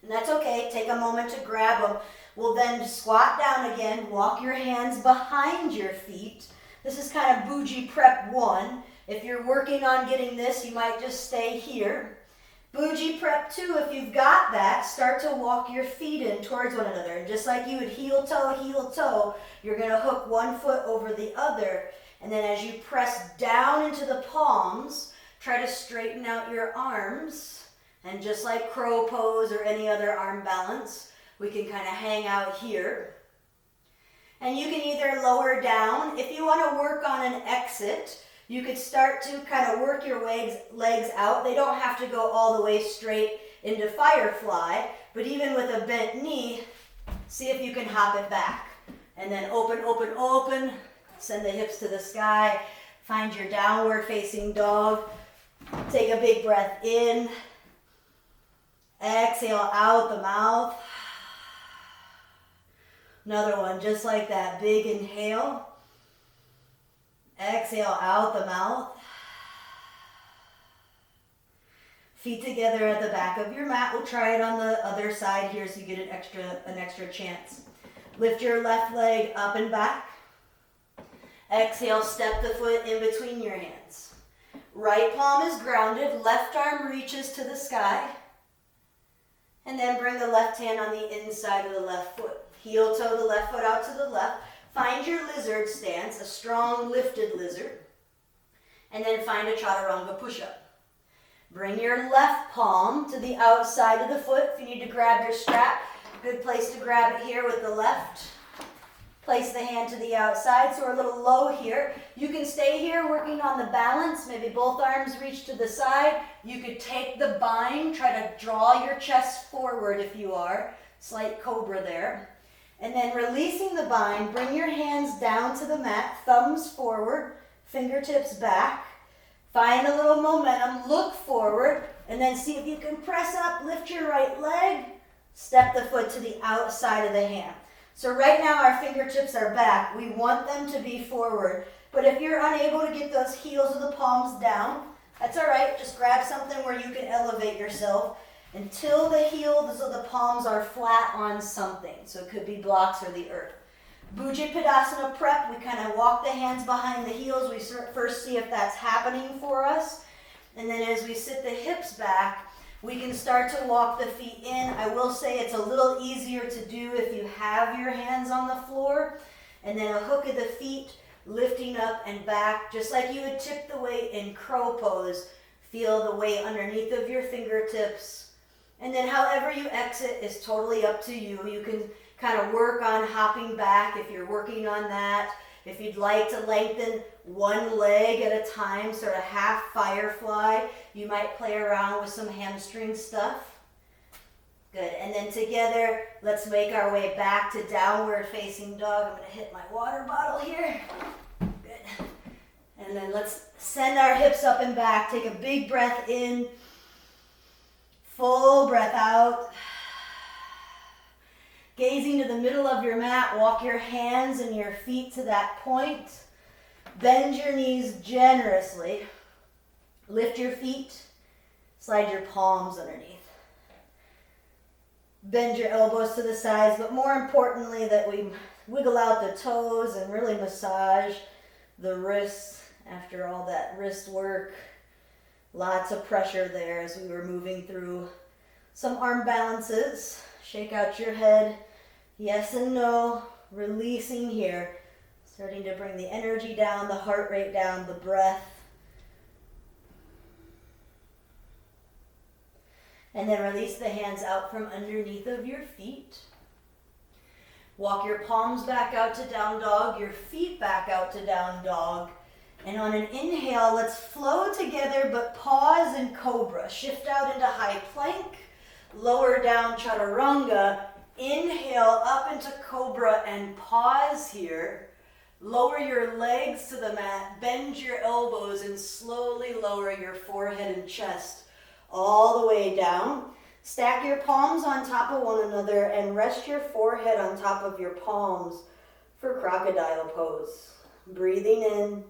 And that's okay. Take a moment to grab them. We'll then squat down again. Walk your hands behind your feet. This is kind of bougie prep 1. If you're working on getting this, you might just stay here. Bougie prep 2, if you've got that, start to walk your feet in towards one another. And just like you would heel toe, you're going to hook one foot over the other. And then as you press down into the palms, try to straighten out your arms. And just like crow pose or any other arm balance, we can kind of hang out here. And you can either lower down. If you want to work on an exit, you could start to kind of work your legs out. They don't have to go all the way straight into firefly, but even with a bent knee, see if you can hop it back. And then open, open, open. Send the hips to the sky. Find your downward facing dog. Take a big breath in. Exhale out the mouth. Another one just like that. Big inhale. Exhale out the mouth. Feet together at the back of your mat. We'll try it on the other side here so you get an extra chance. Lift your left leg up and back. Exhale, step the foot in between your hands. Right palm is grounded, left arm reaches to the sky. And then bring the left hand on the inside of the left foot. Heel toe the left foot out to the left. Find your lizard stance, a strong lifted lizard. And then find a chaturanga push-up. Bring your left palm to the outside of the foot. If you need to grab your strap, good place to grab it here with the left. Place the hand to the outside, so we're a little low here. You can stay here working on the balance. Maybe both arms reach to the side. You could take the bind, try to draw your chest forward if you are. Slight cobra there. And then releasing the bind, bring your hands down to the mat, thumbs forward, fingertips back. Find a little momentum, look forward, and then see if you can press up, lift your right leg, step the foot to the outside of the hand. So right now our fingertips are back. We want them to be forward. But if you're unable to get those heels of the palms down, that's all right. Just grab something where you can elevate yourself until the heels of the palms are flat on something. So it could be blocks or the earth. Bhujapidasana prep, we kind of walk the hands behind the heels. We first see if that's happening for us. And then as we sit the hips back, we can start to walk the feet in. I will say it's a little easier to do if you have your hands on the floor. And then a hook of the feet, lifting up and back, just like you would tip the weight in crow pose. Feel the weight underneath of your fingertips. And then however you exit is totally up to you. You can kind of work on hopping back if you're working on that. If you'd like to lengthen one leg at a time, sort of half firefly, you might play around with some hamstring stuff. Good, and then together, let's make our way back to downward facing dog. I'm gonna hit my water bottle here. Good. And then let's send our hips up and back. Take a big breath in, full breath out. Gazing to the middle of your mat, walk your hands and your feet to that point. Bend your knees generously. Lift your feet. Slide your palms underneath. Bend your elbows to the sides, but more importantly that we wiggle out the toes and really massage the wrists after all that wrist work. Lots of pressure there as we were moving through some arm balances. Shake out your head. Yes and no. Releasing here. Starting to bring the energy down, the heart rate down, the breath. And then release the hands out from underneath of your feet. Walk your palms back out to down dog, your feet back out to down dog. And on an inhale, let's flow together, but pause in cobra. Shift out into high plank. Lower down chaturanga, inhale up into cobra and pause here. Lower your legs to the mat, bend your elbows and slowly lower your forehead and chest all the way down. Stack your palms on top of one another and rest your forehead on top of your palms for crocodile pose. Breathing in,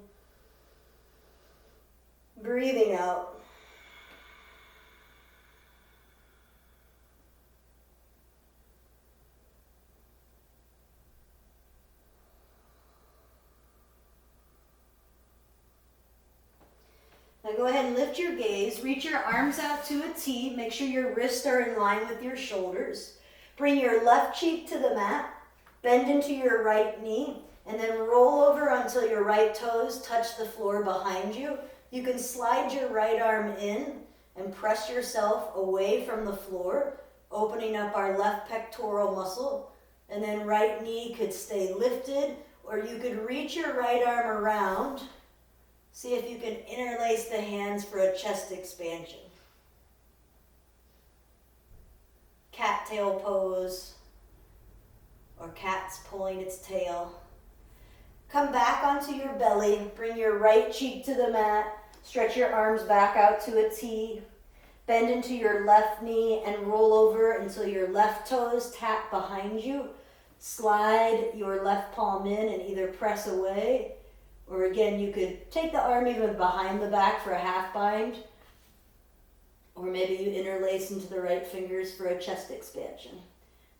breathing out. Now go ahead and lift your gaze, reach your arms out to a T, make sure your wrists are in line with your shoulders. Bring your left cheek to the mat, bend into your right knee, and then roll over until your right toes touch the floor behind you. You can slide your right arm in and press yourself away from the floor, opening up our left pectoral muscle, and then right knee could stay lifted, or you could reach your right arm around. See if you can interlace the hands for a chest expansion. Cattail pose, or cat's pulling its tail. Come back onto your belly, bring your right cheek to the mat, stretch your arms back out to a T, bend into your left knee and roll over until your left toes tap behind you. Slide your left palm in and either press away Or again, you could take the arm even behind the back for a half bind. Or maybe you interlace into the right fingers for a chest expansion.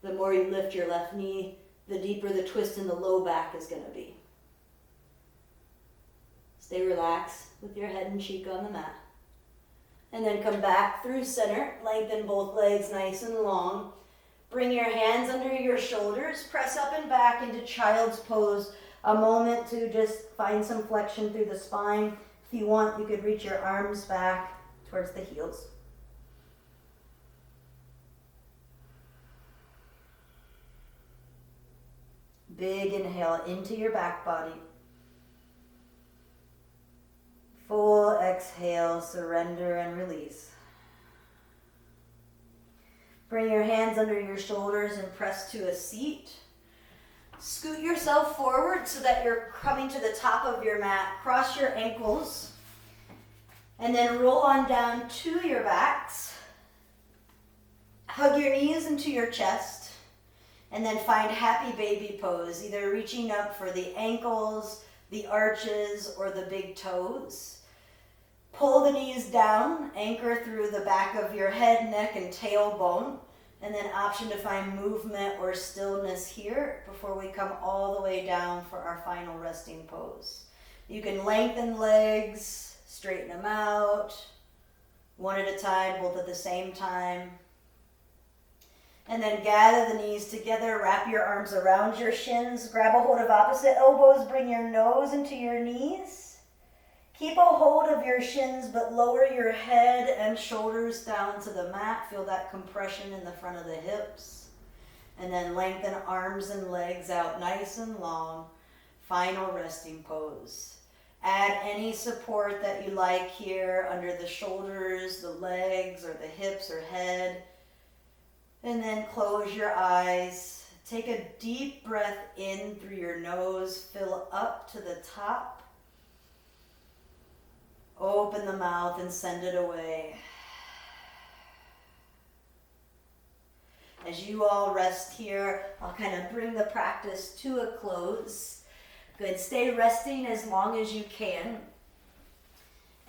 The more you lift your left knee, the deeper the twist in the low back is going to be. Stay relaxed with your head and cheek on the mat. And then come back through center. Lengthen both legs nice and long. Bring your hands under your shoulders. Press up and back into child's pose. A moment to just find some flexion through the spine. If you want, you could reach your arms back towards the heels. Big inhale into your back body. Full exhale, surrender and release. Bring your hands under your shoulders and press to a seat. Scoot yourself forward so that you're coming to the top of your mat. Cross your ankles and then roll on down to your backs. Hug your knees into your chest and then find happy baby pose, either reaching up for the ankles, the arches, or the big toes. Pull the knees down, anchor through the back of your head, neck, and tailbone, and then option to find movement or stillness here before we come all the way down for our final resting pose. You can lengthen legs, straighten them out, one at a time, both at the same time. And then gather the knees together, wrap your arms around your shins, grab a hold of opposite elbows, bring your nose into your knees. Keep a hold of your shins, but lower your head and shoulders down to the mat. Feel that compression in the front of the hips. And then lengthen arms and legs out nice and long. Final resting pose. Add any support that you like here under the shoulders, the legs, or the hips or head. And then close your eyes. Take a deep breath in through your nose. Fill up to the top. Open the mouth and send it away. As you all rest here, I'll kind of bring the practice to a close. Good. Stay resting as long as you can.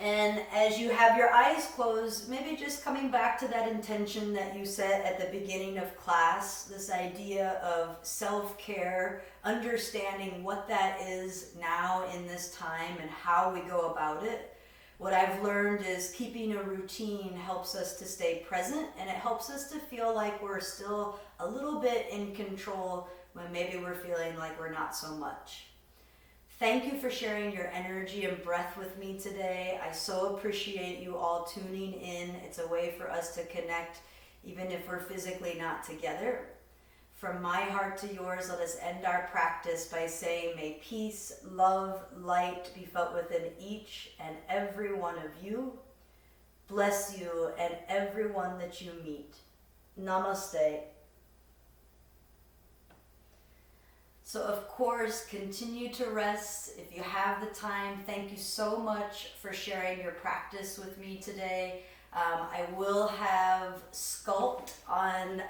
And as you have your eyes closed, maybe just coming back to that intention that you set at the beginning of class, this idea of self-care, understanding what that is now in this time and how we go about it. What I've learned is keeping a routine helps us to stay present, and it helps us to feel like we're still a little bit in control when maybe we're feeling like we're not so much. Thank you for sharing your energy and breath with me today. I so appreciate you all tuning in. It's a way for us to connect even if we're physically not together. From my heart to yours, let us end our practice by saying, may peace, love, light be felt within each and every one of you. Bless you and everyone that you meet. Namaste. So of course, continue to rest if you have the time. Thank you so much for sharing your practice with me today. I will have Sculpt on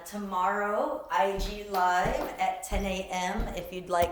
tomorrow, IG Live at 10 a.m. if you'd like